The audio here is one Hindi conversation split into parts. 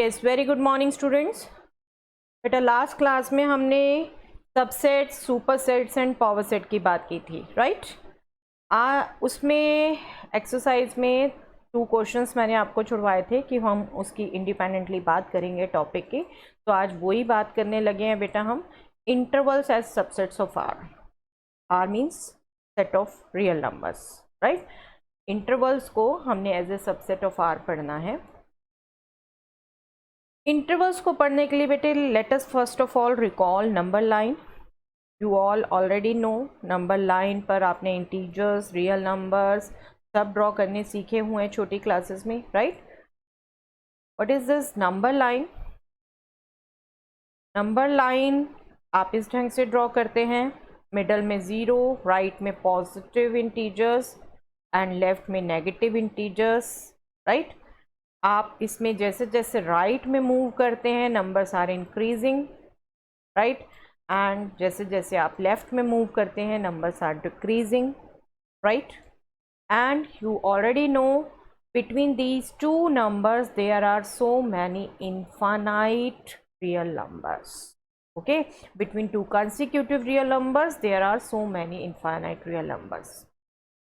Yes, very good morning students. बेटा लास्ट क्लास में हमने सबसेट्स, सुपरसेट्स एंड पावर सेट की बात की थी, राइट। उसमें एक्सरसाइज में 2 क्वेश्चंस मैंने आपको छुड़वाए थे कि हम उसकी इंडिपेंडेंटली बात करेंगे टॉपिक की। तो आज वही बात करने लगे हैं बेटा हम, intervals as subsets of R. R means set of real numbers, right. Intervals को हमने as a subset of R पढ़ना है। इंटरवल्स को पढ़ने के लिए बेटे let us first of all recall number line. You all already know, number line पर आपने इंटीजर्स, रियल नंबर्स सब ड्रॉ करने सीखे हुए हैं छोटी क्लासेस में, right. What is this number line? Number line आप इस ढंग से ड्रॉ करते हैं, मिडल में 0, राइट में पॉजिटिव इंटीजर्स एंड लेफ्ट में नेगेटिव इंटीजर्स, राइट। आप इसमें जैसे जैसे राइट में मूव करते हैं numbers are increasing, right, and जैसे जैसे आप लेफ्ट में मूव करते हैं numbers are decreasing, right. And you already know between these two numbers there are so many infinite real numbers. Okay, between two consecutive real numbers there are so many infinite real numbers.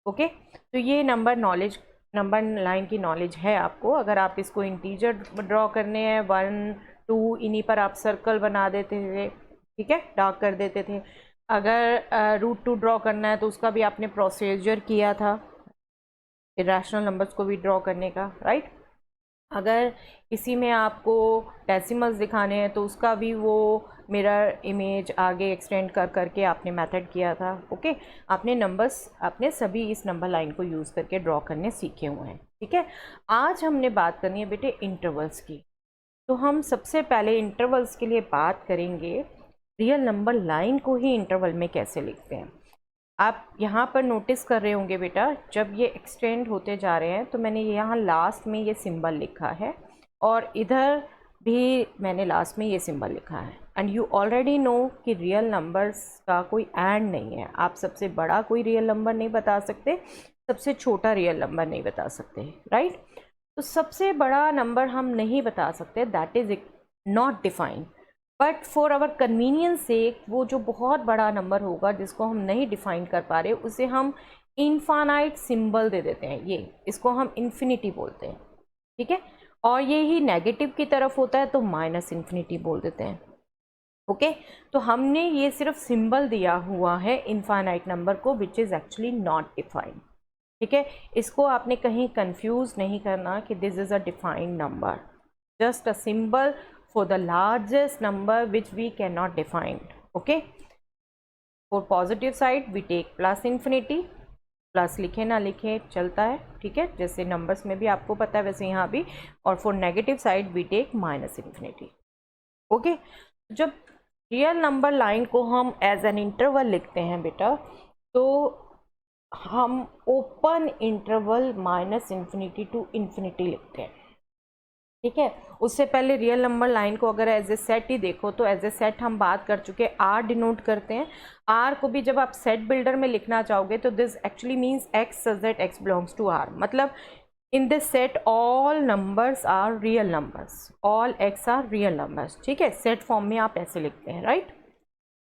Okay, तो ये नंबर लाइन की नॉलेज है आपको। अगर आप इसको इंटीजर ड्रॉ करने हैं 1, 2, इन्हीं पर आप सर्कल बना देते थे, ठीक है, डार्क कर देते थे। अगर √2 ड्रॉ करना है तो उसका भी आपने प्रोसीजर किया था, इरेशनल नंबर्स को भी ड्रॉ करने का, राइट। अगर इसी में आपको डेसिमल्स दिखाने हैं तो उसका भी वो मिरर इमेज आगे एक्सटेंड करके आपने मेथड किया था। ओके, आपने सभी इस नंबर लाइन को यूज़ करके ड्रॉ करने सीखे हुए हैं, ठीक है। आज हमने बात करनी है बेटे इंटरवल्स की। तो हम सबसे पहले इंटरवल्स के लिए बात करेंगे रियल नंबर लाइन को ही इंटरवल में कैसे लिखते हैं। आप यहाँ पर नोटिस कर रहे होंगे बेटा, जब ये एक्सटेंड होते जा रहे हैं तो मैंने यहाँ लास्ट में ये सिंबल लिखा है और इधर भी मैंने लास्ट में ये सिंबल लिखा है। एंड यू ऑलरेडी नो कि रियल नंबर्स का कोई एंड नहीं है। आप सबसे बड़ा कोई रियल नंबर नहीं बता सकते, सबसे छोटा रियल नंबर नहीं बता सकते, राइट। तो सबसे बड़ा नंबर हम नहीं बता सकते, that is not defined, but for our convenience से वो जो बहुत बड़ा नंबर होगा जिसको हम नहीं डिफाइन कर पा रहे उसे हम इनफाइनाइट सिंबल दे देते हैं, इसको हम इन्फिनिटी बोलते हैं, ठीक है। और ये ही नेगेटिव की तरफ होता है तो माइनस इन्फिनिटी बोल देते हैं। ओके, तो हमने ये सिर्फ सिंबल दिया हुआ है इनफाइनाइट नंबर को which is actually not defined, ठीक है। इसको आपने कहीं कंफ्यूज नहीं करना कि this is a defined number, just a symbol for the largest number which we cannot define. Okay, for positive side we take plus infinity, plus लिखे ना लिखे चलता है, ठीक है, जैसे नंबर्स में भी आपको पता है वैसे यहाँ भी। और for negative side we take minus infinity. Okay, जब रियल नंबर लाइन को हम एज एन इंटरवल लिखते हैं बेटा तो हम open interval minus infinity to infinity लिखते हैं, ठीक है। उससे पहले रियल नंबर लाइन को अगर एज ए सेट ही देखो तो एज ए सेट हम बात कर चुके, आर डिनोट करते हैं। आर को भी जब आप सेट बिल्डर में लिखना चाहोगे तो this actually means x such that x belongs to R, मतलब in this set all numbers are real numbers, all x are real numbers, ठीक है। सेट फॉर्म में आप ऐसे लिखते हैं, राइट।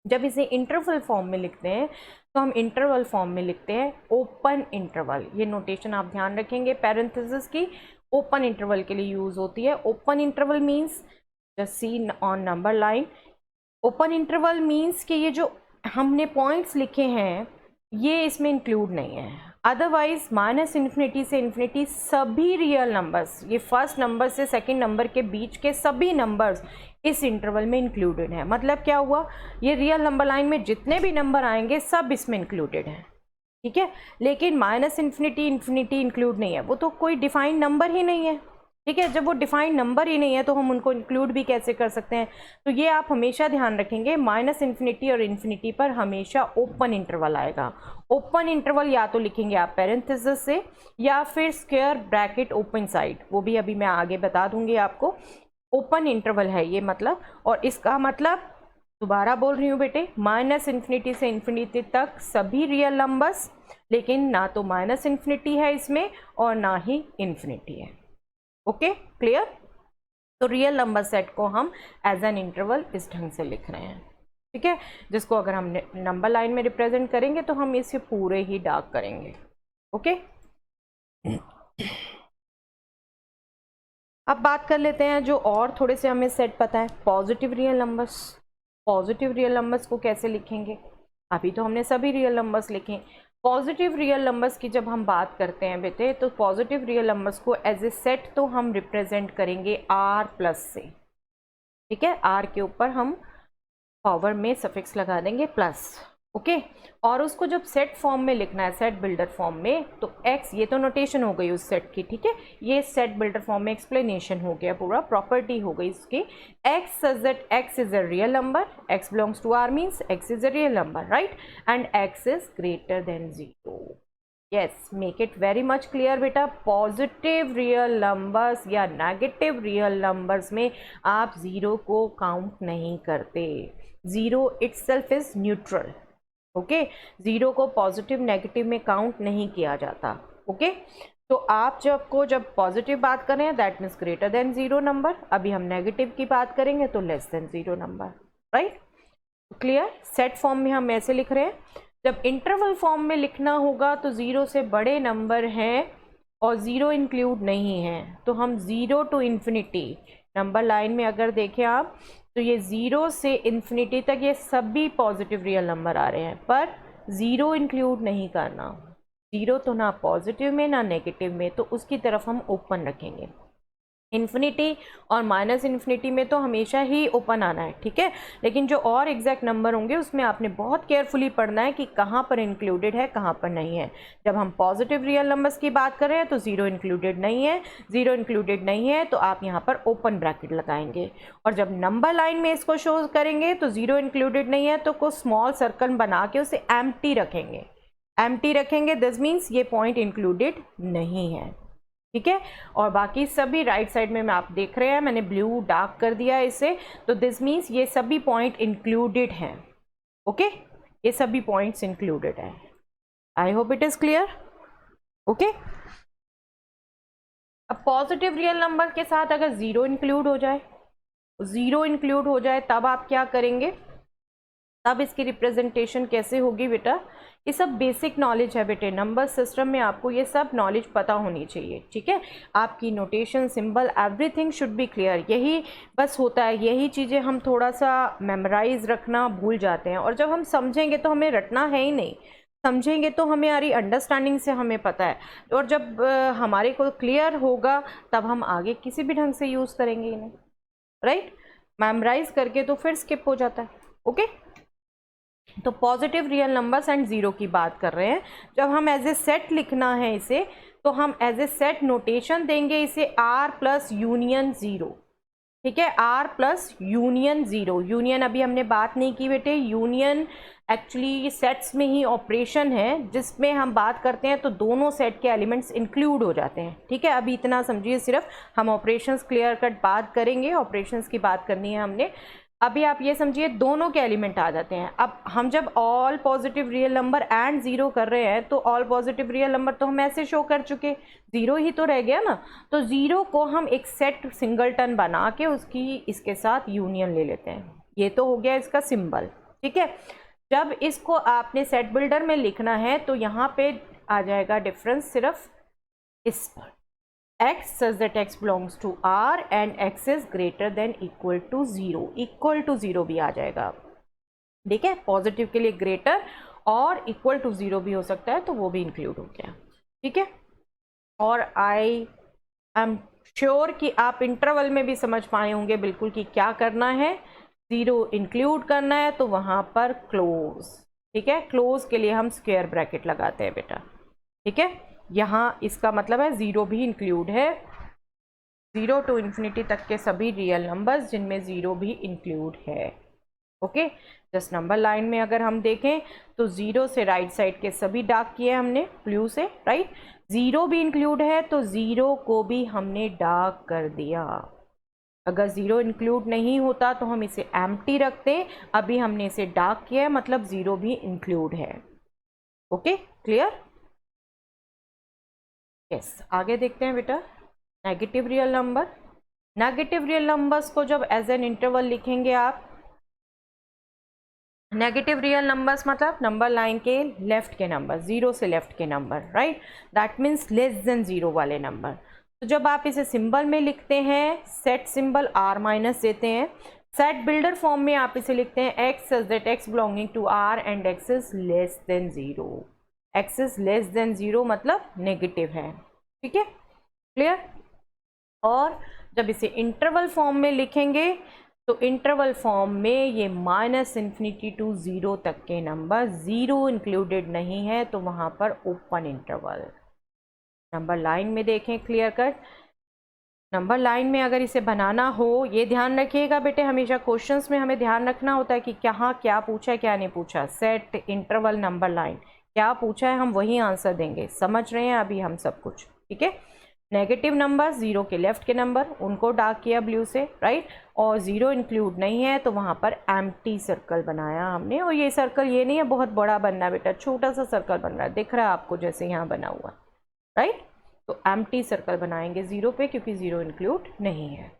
जब इसे इंटरवल फॉर्म में लिखते हैं तो हम इंटरवल फॉर्म में लिखते हैं ओपन इंटरवल। ये नोटेशन आप ध्यान रखेंगे, पैरेंथेसिस की ओपन इंटरवल के लिए यूज़ होती है। Open interval means just see on number line, open interval means कि ये जो हमने पॉइंट्स लिखे हैं ये इसमें इंक्लूड नहीं है। अदरवाइज माइनस इन्फिनिटी से इन्फिनिटी सभी रियल नंबर्स, ये फर्स्ट नंबर से सेकंड नंबर के बीच के सभी नंबर्स इस इंटरवल में इंक्लूडेड हैं। मतलब क्या हुआ, ये रियल नंबर लाइन में जितने भी नंबर आएंगे सब इसमें इंक्लूडेड हैं, ठीक है। लेकिन माइनस इन्फिनिटी इंक्लूड नहीं है, वो तो कोई डिफाइंड नंबर ही नहीं है, ठीक है। जब वो डिफाइंड नंबर ही नहीं है तो हम उनको इंक्लूड भी कैसे कर सकते हैं। तो ये आप हमेशा ध्यान रखेंगे, माइनस इन्फिनिटी और इन्फिनिटी पर हमेशा ओपन इंटरवल आएगा। ओपन इंटरवल या तो लिखेंगे आप पैरेंथेसिस से या फिर स्क्वायर ब्रैकेट ओपन साइड, वो भी अभी मैं आगे बता दूंगी आपको। ओपन इंटरवल है ये मतलब, और इसका मतलब दोबारा बोल रही हूँ बेटे, माइनस इन्फिनिटी से इन्फिनिटी तक सभी रियल नंबर्स, लेकिन ना तो माइनस इन्फिनिटी है इसमें और ना ही इन्फिनिटी है। Okay, clear. तो रियल नंबर सेट को हम एज एन इंटरवल इस ढंग से लिख रहे हैं, ठीक है, जिसको अगर हम नंबर लाइन में रिप्रेजेंट करेंगे तो हम इसे पूरे ही डार्क करेंगे। ओके, अब बात कर लेते हैं जो और थोड़े से हमें सेट पता है, positive real numbers. Positive real numbers को कैसे लिखेंगे? अभी तो हमने सभी रियल नंबर्स लिखे। पॉजिटिव रियल नंबर्स की जब हम बात करते हैं बेटे, तो पॉजिटिव रियल नंबर्स को एज ए सेट तो हम रिप्रेजेंट करेंगे आर प्लस से, ठीक है, आर के ऊपर हम पावर में सफिक्स लगा देंगे प्लस। ओके, और उसको जब सेट फॉर्म में लिखना है, सेट बिल्डर फॉर्म में, तो एक्स, ये तो नोटेशन हो गई उस सेट की, ठीक है, ये सेट बिल्डर फॉर्म में एक्सप्लेनेशन हो गया, पूरा प्रॉपर्टी हो गई इसकी। X such that x is a real number, x belongs to R means x is a real number, right, and x is greater than 0। Yes, make it very much clear बेटा, पॉजिटिव रियल नंबर्स या नेगेटिव रियल नंबर्स में आप 0 को काउंट नहीं करते। 0 इटसेल्फ इज न्यूट्रल। ओके, 0 को पॉजिटिव नेगेटिव में काउंट नहीं किया जाता। ओके, तो आप जब पॉजिटिव बात करें that means greater than 0 number, अभी हम नेगेटिव की बात करेंगे तो less than 0 number, right, clear. Set form में हम ऐसे लिख रहे हैं, जब इंटरवल फॉर्म में लिखना होगा तो 0 से बड़े नंबर हैं और 0 इंक्लूड नहीं है, तो हम 0 टू इन्फिनिटी, नंबर लाइन में अगर देखें आप तो ये 0 से इन्फिनिटी तक ये सभी पॉजिटिव रियल नंबर आ रहे हैं, पर 0 इंक्लूड नहीं करना। 0 तो ना पॉजिटिव में ना नेगेटिव में, तो उसकी तरफ हम ओपन रखेंगे। इन्फिनिटी और माइनस इन्फिनिटी में तो हमेशा ही ओपन आना है, ठीक है, लेकिन जो और एग्जैक्ट नंबर होंगे उसमें आपने बहुत केयरफुली पढ़ना है कि कहाँ पर इंक्लूडेड है कहाँ पर नहीं है। जब हम पॉजिटिव रियल नंबर्स की बात कर रहे हैं तो 0 इंक्लूडेड नहीं है, 0 इंक्लूडेड नहीं है तो आप यहाँ पर ओपन ब्रैकेट लगाएंगे, और जब नंबर लाइन में इसको शो करेंगे तो 0 इंक्लूडेड नहीं है तो कोई स्मॉल सर्कल बना के उसे एम्प्टी रखेंगे, एम्प्टी रखेंगे, दिस मीन्स ये पॉइंट इंक्लूडेड नहीं है, ठीक है। और बाकी सभी राइट साइड में आप देख रहे हैं, मैंने ब्लू डार्क कर दिया इसे, तो दिस मीन्स ये सभी पॉइंट इंक्लूडेड हैं। ओके, ये सभी पॉइंट्स इंक्लूडेड हैं। I hope it is clear. Okay, अब पॉजिटिव रियल नंबर के साथ अगर 0 इंक्लूड हो जाए, 0 इंक्लूड हो जाए, तब आप क्या करेंगे, तब इसकी रिप्रेजेंटेशन कैसे होगी बेटा? ये सब बेसिक नॉलेज है बेटे, नंबर सिस्टम में आपको ये सब नॉलेज पता होनी चाहिए, ठीक है। आपकी notation, symbol, everything should be clear. यही बस होता है, यही चीज़ें हम थोड़ा सा मेमोराइज रखना भूल जाते हैं, और जब हम समझेंगे तो हमें रटना है ही नहीं, समझेंगे तो हमारी अंडरस्टैंडिंग से हमें पता है, और जब हमारे को क्लियर होगा तब हम आगे किसी भी ढंग से यूज़ करेंगे इन्हें, राइट। मेमोराइज करके तो फिर स्किप हो जाता है। ओके, तो पॉजिटिव रियल नंबर्स एंड 0 की बात कर रहे हैं। जब हम एज ए सेट लिखना है इसे, तो हम एज ए सेट नोटेशन देंगे इसे r प्लस यूनियन 0, ठीक है, r प्लस यूनियन 0। यूनियन अभी हमने बात नहीं की बेटे, यूनियन एक्चुअली सेट्स में ही ऑपरेशन है जिसमें हम बात करते हैं तो दोनों सेट के एलिमेंट्स इंक्लूड हो जाते हैं, ठीक है। अभी इतना समझिए, सिर्फ हम ऑपरेशंस क्लियर कट बात करेंगे, ऑपरेशंस की बात करनी है हमने। अभी आप ये समझिए दोनों के एलिमेंट आ जाते हैं। अब हम जब all positive real number and 0 कर रहे हैं तो ऑल पॉजिटिव रियल नंबर तो हम ऐसे शो कर चुके, 0 ही तो रह गया ना, तो 0 को हम एक सेट सिंगलटन बना के उसकी इसके साथ यूनियन ले लेते हैं। ये तो हो गया इसका सिंबल, ठीक है। जब इसको आपने सेट बिल्डर में लिखना है तो यहाँ पे आ जाएगा डिफरेंस सिर्फ इस पर, x such that x belongs to R and x is greater than equal to 0, equal to 0 भी आ जाएगा, ठीक है। पॉजिटिव के लिए ग्रेटर और इक्वल टू 0 भी हो सकता है, तो वो भी इंक्लूड हो गया, ठीक है। और आई एम श्योर कि आप इंटरवल में भी समझ पाए होंगे बिल्कुल कि क्या करना है। 0 इंक्लूड करना है तो वहाँ पर क्लोज, ठीक है, क्लोज के लिए हम स्क्वायर ब्रैकेट लगाते हैं बेटा, ठीक है। यहाँ इसका मतलब है 0 भी इंक्लूड है, 0 टू इन्फिनिटी तक के सभी रियल नंबर्स जिनमें 0 भी इंक्लूड है। ओके, जस्ट नंबर लाइन में अगर हम देखें तो 0 से राइट साइड के सभी डार्क किए हमने ब्लू से, राइट। 0 भी इंक्लूड है तो 0 को भी हमने डार्क कर दिया। अगर 0 इंक्लूड नहीं होता तो हम इसे एम्प्टी रखते, अभी हमने इसे डार्क किया है, मतलब 0 भी इंक्लूड है। Okay, clear. यस, आगे देखते हैं बेटा negative real number. Negative real numbers को जब एज एन इंटरवल लिखेंगे आप, नेगेटिव रियल नंबर्स मतलब नंबर लाइन के लेफ्ट के नंबर, जीरो से लेफ्ट के number, right, that means less than zero वाले नंबर। तो जब आप इसे सिंबल में लिखते हैं, सेट सिंबल आर माइनस देते हैं, सेट बिल्डर फॉर्म में आप इसे लिखते हैं x such that x belonging to R and x is less than zero. X is less than zero मतलब नेगेटिव है, ठीक है, क्लियर। और जब इसे इंटरवल फॉर्म में लिखेंगे तो इंटरवल फॉर्म में ये माइनस इन्फिनिटी टू जीरो तक के नंबर, जीरो इंक्लूडेड नहीं है तो वहाँ पर ओपन इंटरवल। नंबर लाइन में देखें क्लियर कट, नंबर लाइन में अगर इसे बनाना हो, ये ध्यान रखिएगा बेटे, हमेशा क्वेश्चंस में हमें ध्यान रखना होता है कि कहाँ क्या पूछा है क्या नहीं पूछा। सेट, इंटरवल, नंबर लाइन, क्या पूछा है हम वही आंसर देंगे, समझ रहे हैं अभी हम सब कुछ, ठीक है। नेगेटिव नंबर, जीरो के लेफ्ट के नंबर, उनको डार्क किया ब्लू से, राइट, और जीरो इंक्लूड नहीं है तो वहाँ पर एम्प्टी सर्कल बनाया हमने। और ये सर्कल ये नहीं है बहुत बड़ा बनना है बेटा, छोटा सा सर्कल बन रहा है, दिख रहा है आपको जैसे यहाँ बना हुआ, राइट। तो एम्प्टी सर्कल बनाएंगे जीरो पे क्योंकि जीरो इंक्लूड नहीं है,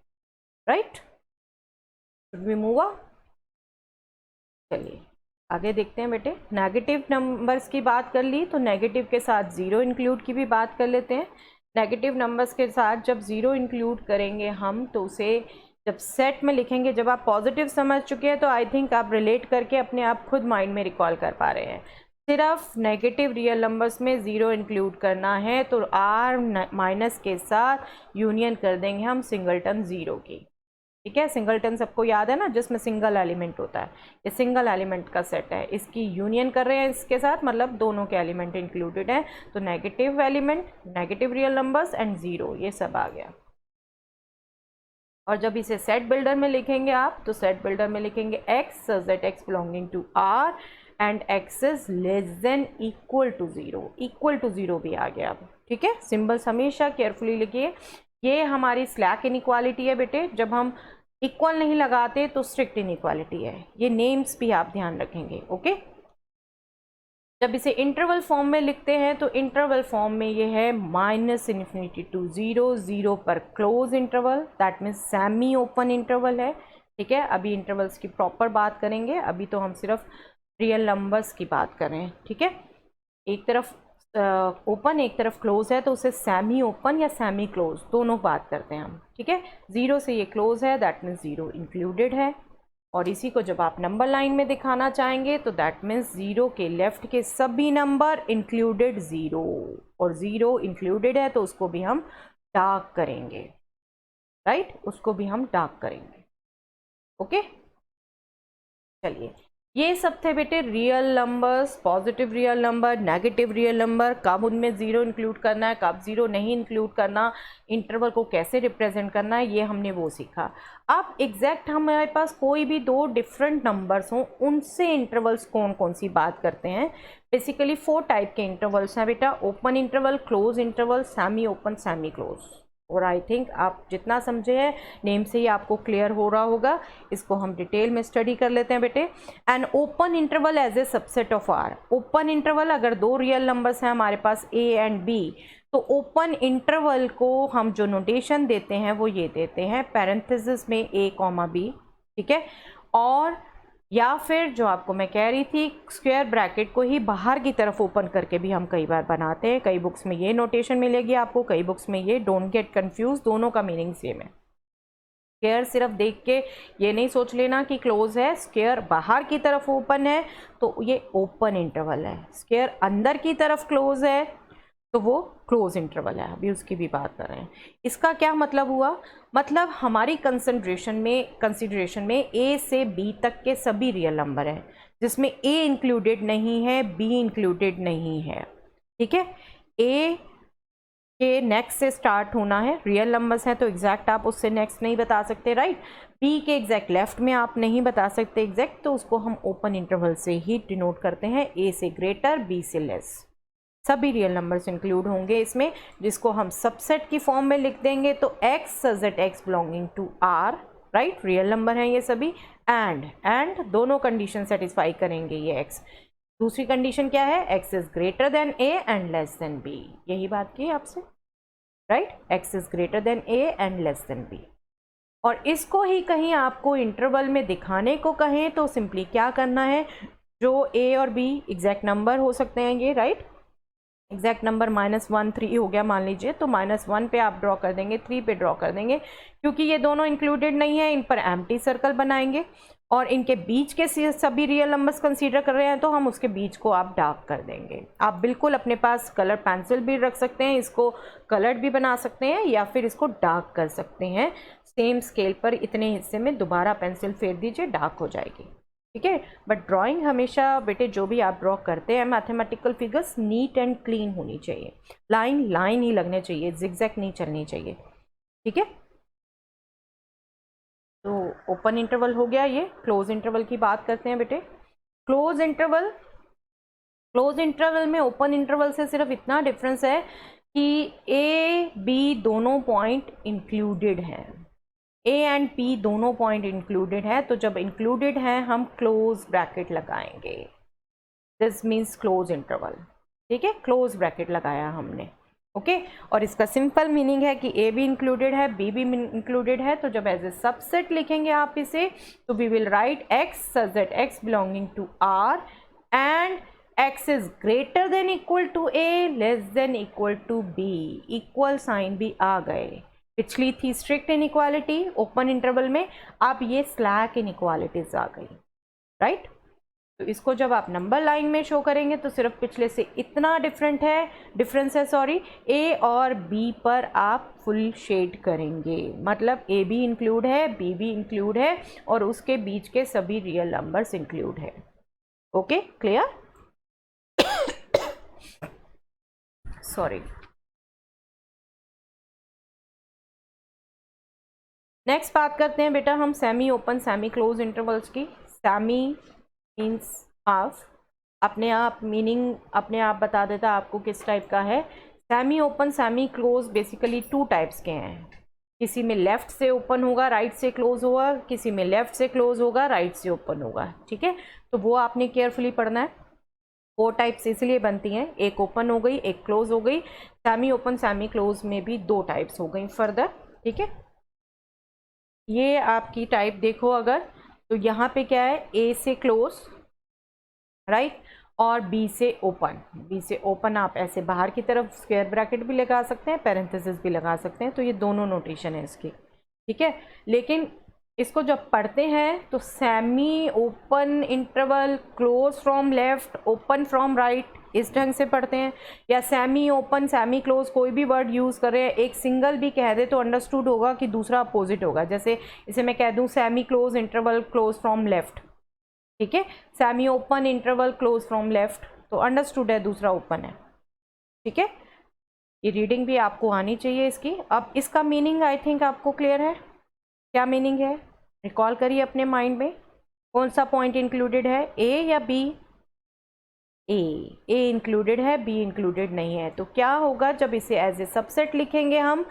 right. Should we move on? चलिए आगे देखते हैं बेटे। नेगेटिव नंबर्स की बात कर ली तो नेगेटिव के साथ जीरो इंक्लूड की भी बात कर लेते हैं। नेगेटिव नंबर्स के साथ जब ज़ीरो इंक्लूड करेंगे हम तो उसे जब सेट में लिखेंगे, जब आप पॉजिटिव समझ चुके हैं तो आई थिंक आप रिलेट करके अपने आप खुद माइंड में रिकॉल कर पा रहे हैं। सिर्फ नेगेटिव रियल नंबर्स में ज़ीरो इंक्लूड करना है तो आर माइनस के साथ यूनियन कर देंगे हम सिंगलटन ज़ीरो की, ठीक है। सिंगलटन सबको याद है ना, जिसमें सिंगल एलिमेंट होता है, ये सिंगल एलिमेंट का सेट है, इसकी यूनियन कर रहे हैं इसके साथ, मतलब दोनों के एलिमेंट इंक्लूडेड हैं। तो negative element, negative real numbers and zero, ये सब आ गया। और जब इसे सेट बिल्डर में लिखेंगे आप तो सेट बिल्डर में लिखेंगे x such that x belonging to R and x is less than equal to zero. Equal to zero भी आ गया अब, ठीक है। सिंबल्स हमेशा केयरफुली लिखिए। ये हमारी स्लैक इनइक्वालिटी है बेटे, जब हम इक्वल नहीं लगाते तो स्ट्रिक्ट इनइक्वालिटी है। ये नेम्स भी आप ध्यान रखेंगे, ओके। जब इसे इंटरवल फॉर्म में लिखते हैं तो इंटरवल फॉर्म में ये है minus infinity to zero, zero पर close interval, that means semi open interval है, ठीक है। अभी इंटरवल्स की प्रॉपर बात करेंगे, अभी तो हम सिर्फ रियल नंबर्स की बात कर रहे हैं, ठीक है। एक तरफ ओपन एक तरफ क्लोज है तो उसे सेमी ओपन या सेमी क्लोज दोनों बात करते हैं हम, ठीक है। ज़ीरो से ये क्लोज है, दैट मीन्स ज़ीरो इंक्लूडेड है। और इसी को जब आप नंबर लाइन में दिखाना चाहेंगे तो दैट मीन्स ज़ीरो के लेफ्ट के सभी नंबर इंक्लूडेड ज़ीरो, और ज़ीरो इंक्लूडेड है तो उसको भी हम डार्क करेंगे, राइट, उसको भी हम डार्क करेंगे, ओके। चलिए ये सब थे बेटे real numbers, positive real number, negative real number, कब उनमें ज़ीरो इंक्लूड करना है, कब ज़ीरो नहीं इंक्लूड करना, इंटरवल को कैसे रिप्रेजेंट करना है, ये हमने वो सीखा। अब एग्जैक्ट हमारे पास कोई भी दो डिफरेंट नंबर्स हों, उनसे इंटरवल्स कौन कौन सी बात करते हैं। बेसिकली 4 टाइप के इंटरवल्स हैं बेटा, open interval, close interval, semi open, semi close. और आई थिंक आप जितना समझे हैं नेम से ही आपको क्लियर हो रहा होगा। इसको हम डिटेल में स्टडी कर लेते हैं बेटे। An open interval as a subset of R. Open interval, अगर दो रियल नंबर्स हैं हमारे पास ए एंड बी, तो ओपन इंटरवल को हम जो नोटेशन देते हैं वो ये देते हैं, पैरेंथेसिस में ए कॉमा बी, ठीक है। और या फिर जो आपको मैं कह रही थी, स्क्वायर ब्रैकेट को ही बाहर की तरफ ओपन करके भी हम कई बार बनाते हैं। कई बुक्स में ये नोटेशन मिलेगी आपको, कई बुक्स में ये। डोंट गेट कंफ्यूज, दोनों का मीनिंग सेम है। स्क्वायर सिर्फ देख के ये नहीं सोच लेना कि क्लोज है, स्क्वायर बाहर की तरफ ओपन है तो ये ओपन इंटरवल है, स्क्वायर अंदर की तरफ क्लोज है तो वो क्लोज इंटरवल है। अभी उसकी भी बात कर रहे हैं। इसका क्या मतलब हुआ, मतलब हमारी कंसिडरेशन में ए से बी तक के सभी रियल नंबर हैं, जिसमें ए इंक्लूडेड नहीं है, बी इंक्लूडेड नहीं है, ठीक है। ए के नेक्स्ट से स्टार्ट होना है, रियल नंबर्स हैं तो एग्जैक्ट आप उससे नेक्स्ट नहीं बता सकते, राइट। बी के एग्जैक्ट लेफ्ट में आप नहीं बता सकते एग्जैक्ट, तो उसको हम ओपन इंटरवल से ही डिनोट करते हैं। ए से ग्रेटर, बी से लेस, सभी रियल नंबर्स इंक्लूड होंगे इसमें, जिसको हम सबसेट की फॉर्म में लिख देंगे। तो x such that x belonging to R, right, real number हैं ये सभी। एंड दोनों कंडीशन सेटिस्फाई करेंगे ये एक्स। दूसरी कंडीशन क्या है, x is greater than a and less than b, यही बात की आपसे, right. X is greater than a and less than b. और इसको ही कहीं आपको इंटरवल में दिखाने को कहें तो सिंपली क्या करना है, जो ए और बी एग्जैक्ट नंबर हो सकते हैं ये, राइट, एग्जैक्ट नंबर -1 3 हो गया मान लीजिए, तो -1 पे आप ड्रॉ कर देंगे, 3 पे ड्रॉ कर देंगे, क्योंकि ये दोनों इंक्लूडेड नहीं है इन पर एम्प्टी सर्कल बनाएंगे, और इनके बीच के सभी रियल नंबर्स कंसीडर कर रहे हैं तो हम उसके बीच को आप डार्क कर देंगे। आप बिल्कुल अपने पास कलर पेंसिल भी रख सकते हैं, इसको कलर्ड भी बना सकते हैं या फिर इसको डार्क कर सकते हैं। सेम स्केल पर इतने हिस्से में दोबारा पेंसिल फेर दीजिए, डार्क हो जाएगी, ठीक है। बट ड्राइंग हमेशा बेटे जो भी आप ड्रॉ करते हैं mathematical figures neat and clean होनी चाहिए, लाइन लाइन ही लगने चाहिए, जिगजैग नहीं चलनी चाहिए, ठीक है। तो ओपन इंटरवल हो गया, ये क्लोज इंटरवल की बात करते हैं बेटे। क्लोज इंटरवल में ओपन इंटरवल से सिर्फ इतना डिफरेंस है कि ए बी दोनों पॉइंट इंक्लूडेड हैं, ए एंड पी दोनों पॉइंट इंक्लूडेड है, तो जब इंक्लूडेड है हम क्लोज ब्रैकेट लगाएंगे, दिस मीन्स क्लोज इंटरवल, ठीक है, क्लोज ब्रैकेट लगाया हमने, ओके। और इसका सिंपल मीनिंग है कि ए भी इंक्लूडेड है, बी भी इंक्लूडेड है, तो जब एज ए सबसेट लिखेंगे आप इसे, तो we will write x such that x belonging to R and x is greater than equal to a, less than equal to b, equal sign भी आ गए। पिछली थी स्ट्रिक्ट इनइक्वालिटी ओपन इंटरवल में, अब ये स्लैक इनइक्वालिटीज आ गई, राइट। तो इसको जब आप नंबर लाइन में शो करेंगे तो सिर्फ पिछले से इतना डिफरेंस है सॉरी, ए और बी पर आप फुल शेड करेंगे, मतलब ए भी इंक्लूड है, बी भी इंक्लूड है, और उसके बीच के सभी रियल नंबर्स इंक्लूड है, ओके, क्लियर। सॉरी। नेक्स्ट बात करते हैं बेटा हम semi open semi close intervals की। सेमी मीन्स हाफ, अपने आप मीनिंग अपने आप बता देता आपको किस टाइप का है। Semi open semi close basically 2 types के हैं, किसी में लेफ्ट से ओपन होगा राइट से क्लोज होगा, किसी में लेफ्ट से क्लोज होगा राइट से ओपन होगा, ठीक है। तो वो आपने केयरफुली पढ़ना है। 4 टाइप्स इसलिए बनती हैं, एक ओपन हो गई, एक क्लोज हो गई, सेमी ओपन सेमी क्लोज में भी 2 टाइप्स हो गई फर्दर, ठीक है। ये आपकी टाइप देखो अगर, तो यहाँ पे क्या है, ए से क्लोज, राइट, और बी से ओपन। बी से ओपन आप ऐसे बाहर की तरफ स्क्वायर ब्रैकेट भी लगा सकते हैं, पैरेंथेसिस भी लगा सकते हैं, तो ये दोनों नोटेशन है इसकी, ठीक है। लेकिन इसको जब पढ़ते हैं तो semi open interval close from left open from right इस ढंग से पढ़ते हैं, या सेमी ओपन सेमी क्लोज कोई भी वर्ड यूज़ कर रहे हैं, एक सिंगल भी कह दे तो अंडरस्टूड होगा कि दूसरा अपोजिट होगा। जैसे इसे मैं कह दूं semi close interval close from left, ठीक है, semi open interval close from left, तो अंडरस्टूड है दूसरा ओपन है, ठीक है। ये रीडिंग भी आपको आनी चाहिए इसकी। अब इसका मीनिंग आई थिंक आपको क्लियर है, क्या मीनिंग है, रिकॉल करिए अपने माइंड में, कौन सा पॉइंट इंक्लूडेड है, ए या बी। ए इंक्लूडेड है, बी इंक्लूडेड नहीं है। तो क्या होगा जब इसे एज ए सबसेट लिखेंगे हम,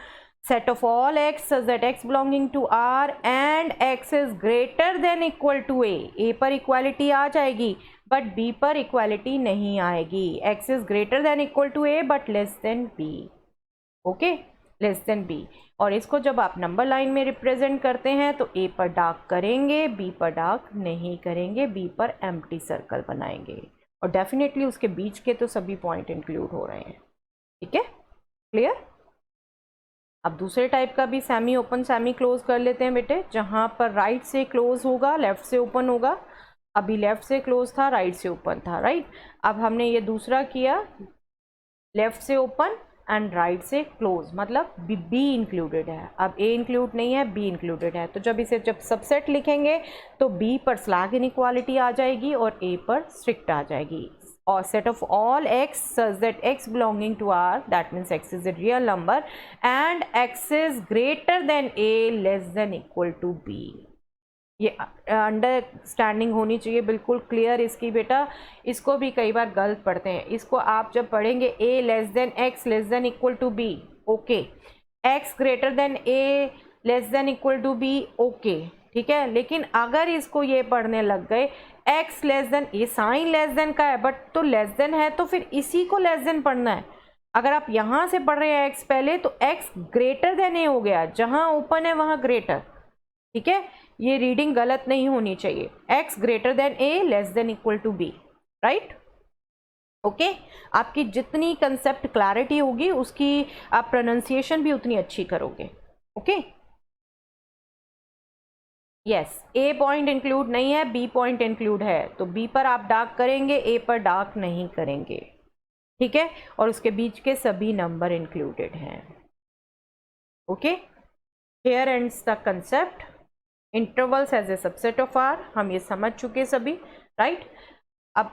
set of all x such that x belonging to R and x is greater than equal to a पर इक्वालिटी आ जाएगी बट बी पर इक्वालिटी नहीं आएगी। X is greater than equal to a but less than b, okay, less than b. और इसको जब आप नंबर लाइन में रिप्रेजेंट करते हैं तो ए पर डार्क करेंगे, बी पर डार्क नहीं करेंगे, बी पर एम्प्टी सर्कल बनाएंगे, और डेफिनेटली उसके बीच के तो सभी पॉइंट इंक्लूड हो रहे हैं, ठीक है, क्लियर। अब दूसरे टाइप का भी सेमी ओपन सेमी क्लोज कर लेते हैं बेटे, जहाँ पर राइट से क्लोज होगा लेफ्ट से ओपन होगा। अभी लेफ्ट से क्लोज था, राइट से ओपन था, राइट। अब हमने ये दूसरा किया, लेफ्ट से ओपन एंड राइट से क्लोज, मतलब बी इंक्लूडेड है। अब ए इंक्लूड नहीं है, बी इंक्लूडेड है, तो जब सबसेट लिखेंगे तो बी पर स्लैग इनइक्वालिटी आ जाएगी और ए पर स्ट्रिक्ट आ जाएगी। और set of all x such that x belonging to R, that means x is a real number and x is greater than a less than equal to b। ये अंडरस्टैंडिंग होनी चाहिए बिल्कुल क्लियर इसकी बेटा। इसको भी कई बार गलत पढ़ते हैं, इसको आप जब पढ़ेंगे a less than x less than equal to b, okay, x greater than a less than equal to b, okay, ठीक है। लेकिन अगर इसको ये पढ़ने लग गए x लेस देन, ये साइन लेस देन का है बट तो लेस देन है, तो फिर इसी को लेस देन पढ़ना है। अगर आप यहाँ से पढ़ रहे हैं x पहले, तो x ग्रेटर देन a हो गया, जहाँ ओपन है वहाँ ग्रेटर, ठीक है, ये रीडिंग गलत नहीं होनी चाहिए। x greater than a less than equal to b, right. Okay, आपकी जितनी कंसेप्ट क्लैरिटी होगी उसकी आप प्रोनाउंसिएशन भी उतनी अच्छी करोगे। ओके, यस, ए पॉइंट इंक्लूड नहीं है, बी पॉइंट इंक्लूड है, तो बी पर आप डार्क करेंगे, ए पर डार्क नहीं करेंगे, ठीक है, और उसके बीच के सभी नंबर इंक्लूडेड हैं। Okay, here ends the concept intervals as a subset of R, हम ये समझ चुके सभी, राइट। अब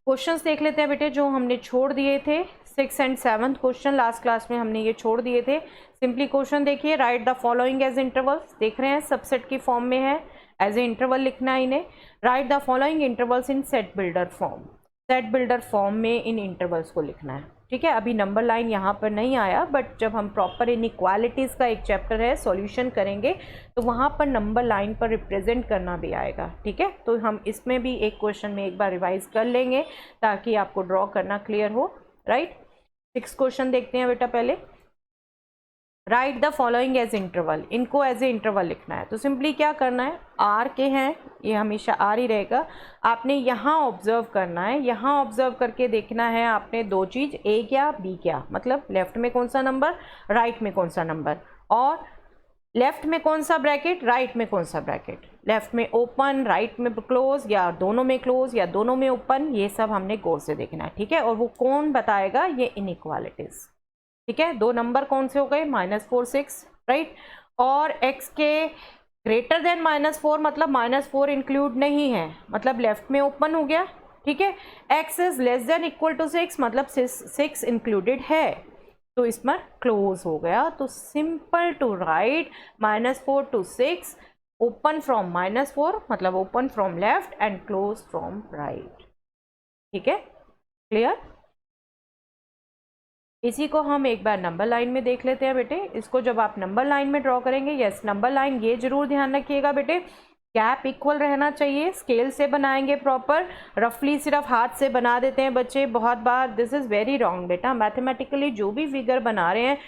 क्वेश्चंस देख लेते हैं बेटे जो हमने छोड़ दिए थे। 6th and 7th question last class में हमने ये छोड़ दिए थे। सिंपली क्वेश्चन देखिए, write the following as intervals, देख रहे हैं सबसेट की फॉर्म में है, एज ए इंटरवल लिखना है इन्हें। Right the following intervals in set builder form, set builder form में इन इंटरवल्स को लिखना है, ठीक है। अभी नंबर लाइन यहाँ पर नहीं आया, बट जब हम प्रॉपर इनइक्वालिटीज़ का एक चैप्टर है सॉल्यूशन करेंगे तो वहाँ पर नंबर लाइन पर रिप्रेजेंट करना भी आएगा, ठीक है। तो हम इसमें भी एक क्वेश्चन में एक बार रिवाइज कर लेंगे ताकि आपको ड्रॉ करना क्लियर हो, राइट। 6 क्वेश्चन देखते हैं बेटा पहले। Write the following as interval, इनको एज ए इंटरवल लिखना है, तो सिंपली क्या करना है, आर के हैं, ये हमेशा आर ही रहेगा, आपने यहाँ ऑब्जर्व करना है, यहाँ ऑब्जर्व करके देखना है आपने दो चीज़, ए क्या बी क्या, मतलब लेफ्ट में कौन सा नंबर, राइट में कौन सा नंबर, और लेफ्ट में कौन सा ब्रैकेट, राइट में कौन सा ब्रैकेट, लेफ्ट में ओपन, राइट में क्लोज, या दोनों में क्लोज या दोनों में ओपन, ये सब हमने गौर से देखना है, ठीक है। और वो कौन बताएगा, ये इनइक्वालिटीज, ठीक है। दो नंबर कौन से हो गए, -4 6, राइट। और x के ग्रेटर देन -4 मतलब -4 इंक्लूड नहीं है, मतलब लेफ्ट में ओपन हो गया, ठीक है। x is less than equal to 6 मतलब 6 इंक्लूडेड है, तो इस पर क्लोज हो गया। तो simple to write -4 to 6, open from -4 मतलब open from left and close from right, ठीक है, क्लियर। इसी को हम एक बार नंबर लाइन में देख लेते हैं बेटे। इसको जब आप नंबर लाइन में ड्रॉ करेंगे, यस नंबर लाइन ये जरूर ध्यान रखिएगा बेटे, गैप इक्वल रहना चाहिए, स्केल से बनाएंगे प्रॉपर, रफली सिर्फ हाथ से बना देते हैं बच्चे बहुत बार, दिस इज़ वेरी रॉन्ग बेटा। मैथमेटिकली जो भी फिगर बना रहे हैं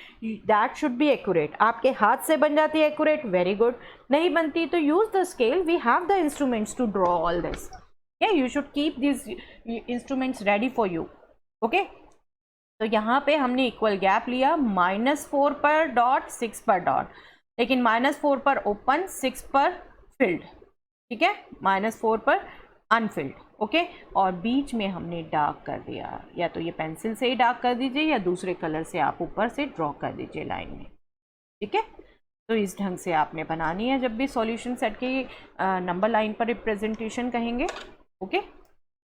दैट शुड बी एक्यूरेट, आपके हाथ से बन जाती है एक्यूरेट, वेरी गुड, नहीं बनती तो use the scale, we have the instruments to draw all this, you should keep this instruments ready for you, okay. तो यहाँ पे हमने इक्वल गैप लिया, -4 पर डॉट 6 पर डॉट, लेकिन -4 पर ओपन 6 पर फिल्ड, ठीक है, -4 पर अनफिल्ड, ओके। और बीच में हमने डार्क कर दिया, या तो ये पेंसिल से ही डार्क कर दीजिए या दूसरे कलर से आप ऊपर से ड्रॉ कर दीजिए लाइन में, ठीक है। तो इस ढंग से आपने बनानी है जब भी सॉल्यूशन सेट की नंबर लाइन पर रिप्रेजेंटेशन कहेंगे, ओके।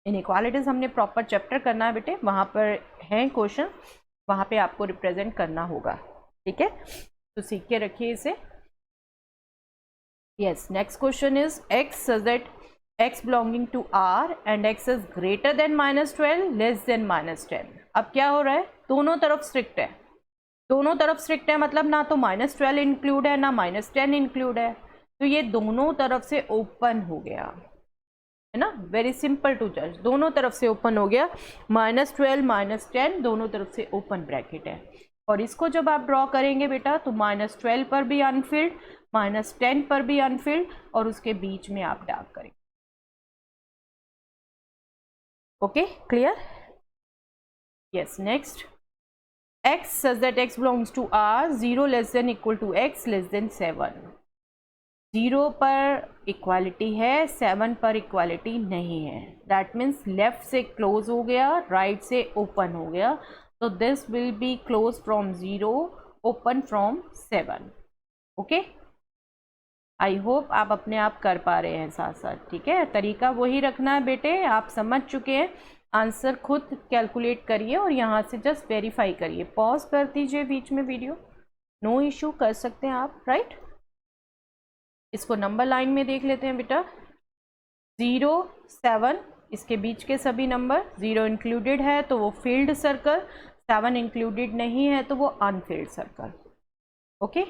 इनइक्वालिटीज़ हमने प्रॉपर चैप्टर करना है बेटे, वहाँ पर हैं क्वेश्चन, वहाँ पे आपको रिप्रेजेंट करना होगा, ठीक है। तो सीख के रखिए इसे। Yes, next question is x such that x belonging to R and x is greater than -12 less than -10। अब क्या हो रहा है, दोनों तरफ स्ट्रिक्ट है, दोनों तरफ स्ट्रिक्ट है मतलब ना तो -12 इंक्लूड है ना -10 इंक्लूड है, तो ये दोनों तरफ से ओपन हो गया है ना, वेरी सिंपल टू जज, दोनों तरफ से ओपन हो गया, -12 -10 दोनों तरफ से ओपन ब्रैकेट है। और इसको जब आप ड्रॉ करेंगे बेटा तो -12 पर भी अनफिल्ड, -10 पर भी अनफिल्ड, और उसके बीच में आप डार्क करेंगे, okay, clear. Yes, next x such that x belongs to R 0 less than equal to x less than 7। 0 पर इक्वालिटी है, 7 पर इक्वालिटी नहीं है, दैट मीन्स लेफ्ट से क्लोज हो गया, राइट से ओपन हो गया, तो this will be close from 0, open from 7, okay. I hope आप अपने आप कर पा रहे हैं साथ साथ, ठीक है। तरीका वही रखना है बेटे, आप समझ चुके हैं, आंसर खुद कैलकुलेट करिए और यहाँ से जस्ट वेरीफाई करिए, पॉज कर दीजिए बीच में वीडियो, नो इशू, कर सकते हैं आप, राइट। इसको नंबर लाइन में देख लेते हैं बेटा, 0 7, इसके बीच के सभी नंबर, 0 इंक्लूडेड है तो वो फील्ड सर्कल, 7 इंक्लूडेड नहीं है तो वो Anfield circle, okay.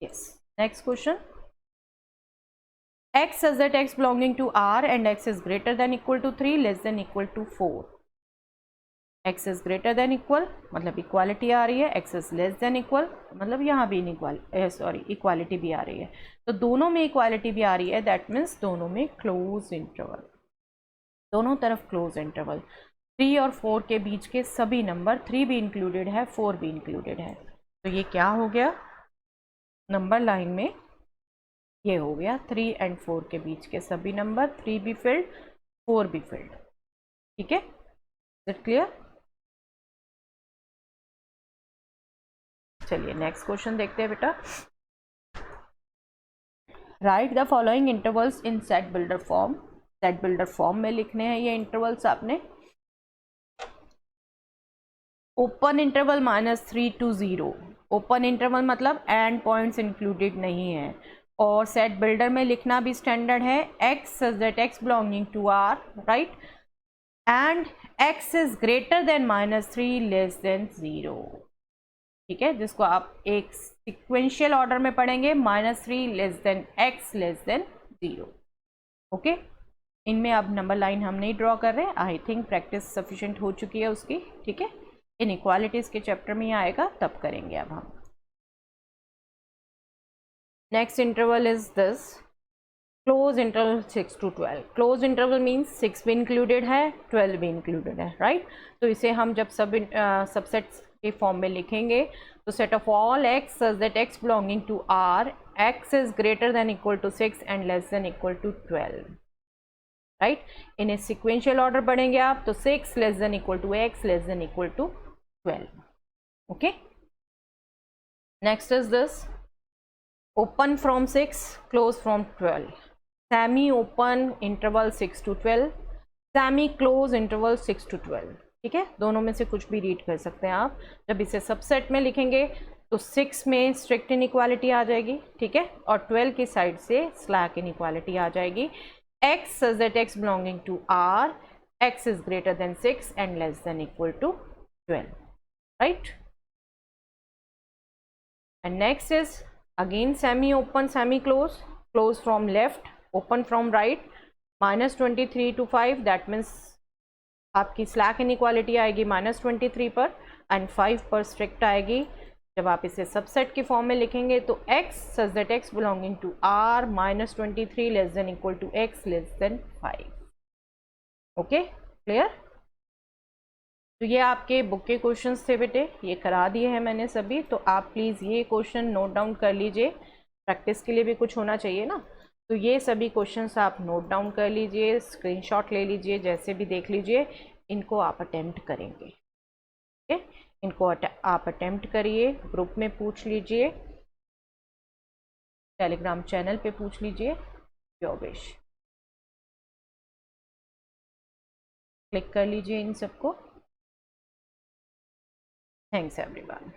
Yes, next question, x such that x belonging to R and x is greater than equal to 3 less than equal to 4। X is greater than equal मतलब इक्वालिटी आ रही है, x is less than equal मतलब यहाँ भी इक्वालिटी भी आ रही है। तो दोनों में इक्वालिटी भी आ रही है, दैट मीन्स दोनों में क्लोज इंटरवल, दोनों तरफ क्लोज इंटरवल। 3 और 4 के बीच के सभी नंबर, 3 भी इंक्लूडेड है 4 भी इंक्लूडेड है, तो ये क्या हो गया नंबर लाइन में, ये हो गया 3 एंड 4 के बीच के सभी नंबर, 3 भी फिल्ड 4 भी फिल्ड। ठीक है, इज इट क्लियर? चलिए नेक्स्ट क्वेश्चन देखते हैं बेटा। Right the following intervals in set builder form. Set builder form में लिखने हैं ये इंटरवल्स आपने। Open interval -3 to 0, open interval मतलब एंड पॉइंट्स इंक्लूडेड नहीं है, और सेट बिल्डर में लिखना भी स्टैंडर्ड है x such that x belonging to R, right, and x is greater than -3 less than 0। ठीक है, जिसको आप एक सिक्वेंशियल ऑर्डर में पढ़ेंगे, -3 less then x less than 0। Okay, इनमें अब नंबर लाइन हम नहीं ड्रॉ कर रहे, आई थिंक प्रैक्टिस सफिशिएंट हो चुकी है उसकी। ठीक है, इनइक्वालिटीज के चैप्टर में ही आएगा तब करेंगे अब हम। Next interval is this close interval 6 to 12। Close interval means 6 भी इंक्लूडेड है 12 भी इंक्लूडेड है, राइट। तो इसे हम जब सबसेट्स के फॉर्म में लिखेंगे तो set of all x such that x belonging to R, x is greater than equal to 6 and less than equal to 12, right. इन्हें सिक्वेंशियल ऑर्डर पढ़ेंगे आप तो 6 less than equal to x less than equal to 12। okay, next is this open from 6 close from 12, semi open interval 6 to 12, semi close interval 6 to 12। ठीक है, दोनों में से कुछ भी रीड कर सकते हैं आप। जब इसे सबसेट में लिखेंगे तो 6 में स्ट्रिक्ट इनइक्वालिटी आ जाएगी, ठीक है, और 12 की साइड से स्लैक इनइक्वालिटी आ जाएगी। x such that x belonging to R, x is greater than 6 and less than equal to 12, right? And next is again semi open semi close, close from left open from right, -23 to 5, that means आपकी स्लैक इनइक्वालिटी आएगी -23 पर एंड 5 पर स्ट्रिक्ट आएगी। जब आप इसे सबसेट के फॉर्म में लिखेंगे तो x such that x belonging to R -23 less than equal to x less than 5। Okay, clear? तो ये आपके बुक के क्वेश्चंस थे बेटे, ये करा दिए हैं मैंने सभी, तो आप प्लीज़ ये क्वेश्चन नोट डाउन कर लीजिए, प्रैक्टिस के लिए भी कुछ होना चाहिए ना। तो ये सभी क्वेश्चंस आप नोट डाउन कर लीजिए, स्क्रीनशॉट ले लीजिए, जैसे भी देख लीजिए, इनको आप अटेम्प्ट करेंगे। ठीक है, इनको आप अटेम्प्ट करिए, ग्रुप में पूछ लीजिए, टेलीग्राम चैनल पे पूछ लीजिए, योर विश। क्लिक कर लीजिए इन सबको। Thanks everyone.